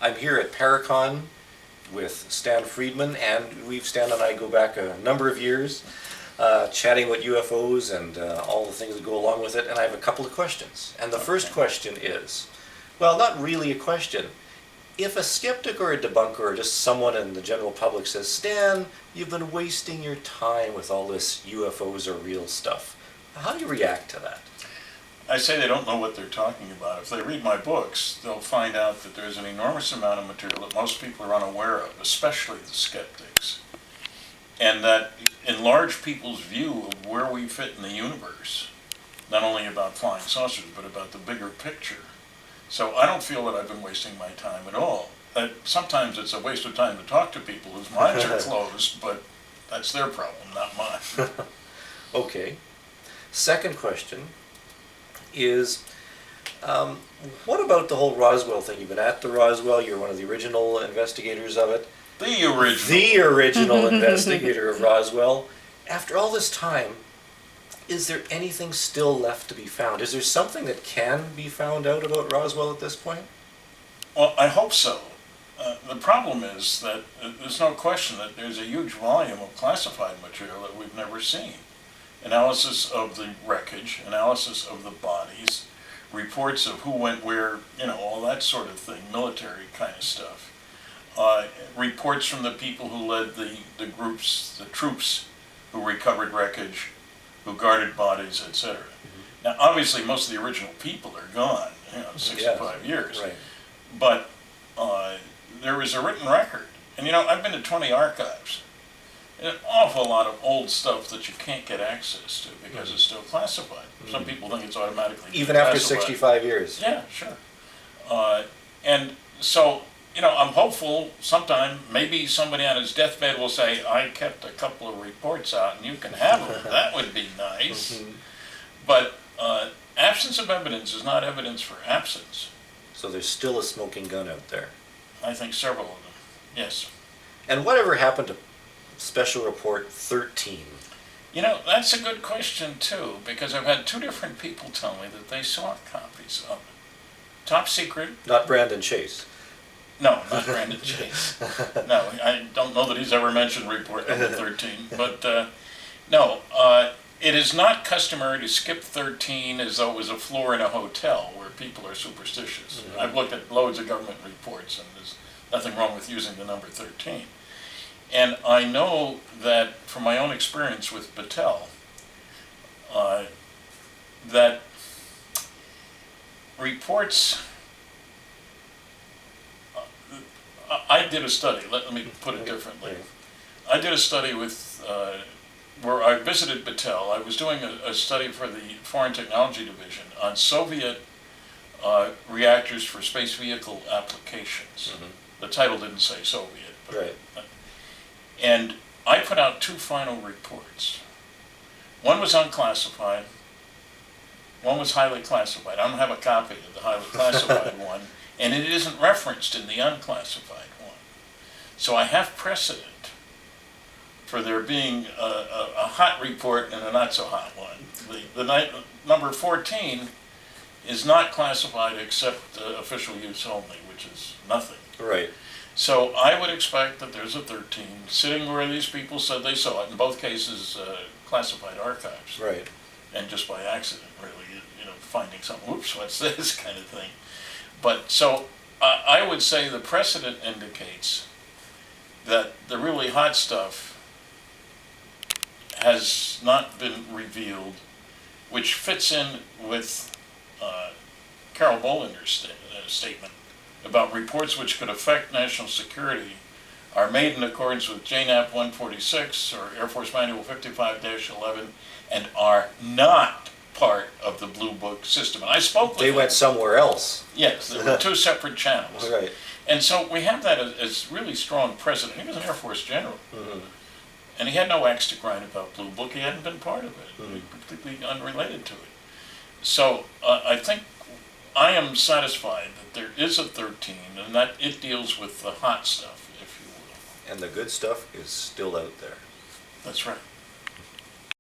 I'm here at Paracon with Stanton Friedman, and Stan and I go back a number of years chatting with UFOs and all the things that go along with it, and I have a couple of questions. And the first question is, well, not really a question. If a skeptic or a debunker or just someone in the general public says, Stan, you've been wasting your time with all this UFOs or real stuff, how do you react to that? I say they don't know what they're talking about. If they read my books, they'll find out that there's an enormous amount of material that most people are unaware of, especially the skeptics. And that enlarge people's view of where we fit in the universe, not only about flying saucers, but about the bigger picture. So I don't feel that I've been wasting my time at all. Sometimes it's a waste of time to talk to people whose minds are closed, but that's their problem, not mine. Okay. Second question is, what about the whole Roswell thing? You've been at the Roswell, you're one of the original investigators of it. The original. The original investigator of Roswell. After all this time, is there anything still left to be found? Is there something that can be found out about Roswell at this point? Well, I hope so. The problem is that there's no question that there's a huge volume of classified material that we've never seen. Analysis of the wreckage, analysis of the bodies, reports of who went where, all that sort of thing, military kind of stuff. Reports from the people who led the troops who recovered wreckage, who guarded bodies, etc. Mm-hmm. Now, obviously, most of the original people are gone, 65 years. Right. But there is a written record. And, I've been to 20 archives. An awful lot of old stuff that you can't get access to because it's still classified. Some people think it's automatically even after 65 years. Yeah, sure. And so, I'm hopeful sometime maybe somebody on his deathbed will say, I kept a couple of reports out and you can have them. That would be nice. Mm-hmm. But absence of evidence is not evidence for absence. So there's still a smoking gun out there. I think several of them, yes. And whatever happened to Special Report 13? That's a good question too, because I've had two different people tell me that they saw copies of it. Top secret. Not Brandon Chase. No, not Brandon Chase. No, I don't know that he's ever mentioned report number 13. But no, it is not customary to skip 13 as though it was a floor in a hotel where people are superstitious. Mm-hmm. I've looked at loads of government reports, and there's nothing wrong with using the number 13. And I know that from my own experience with Battelle, that reports, I did a study, let me put it differently. I did a study with, where I visited Battelle. I was doing a study for the Foreign Technology Division on Soviet reactors for space vehicle applications. Mm-hmm. The title didn't say Soviet. But, right. And I put out two final reports. One was unclassified, one was highly classified. I don't have a copy of the highly classified one, and it isn't referenced in the unclassified one. So I have precedent for there being a hot report and a not so hot one. The number 14 is not classified except official use only, which is nothing. Right. So I would expect that there's a 13 sitting where these people said they saw it. In both cases, classified archives. Right. And just by accident, really, finding something, whoops, what's this kind of thing. But so I would say the precedent indicates that the really hot stuff has not been revealed, which fits in with Carol Bollinger's statement about reports which could affect national security are made in accordance with JNAP 146 or Air Force Manual 55-11 and are not part of the Blue Book system. And I spoke with them. They went somewhere else. Yes, there were two separate channels. Right. And so we have that as really strong precedent. He was an Air Force general. Mm-hmm. And he had no axe to grind about Blue Book. He hadn't been part of it. Mm-hmm. Completely unrelated to it. So I think I am satisfied that there is a 13 and that it deals with the hot stuff, if you will. And the good stuff is still out there. That's right.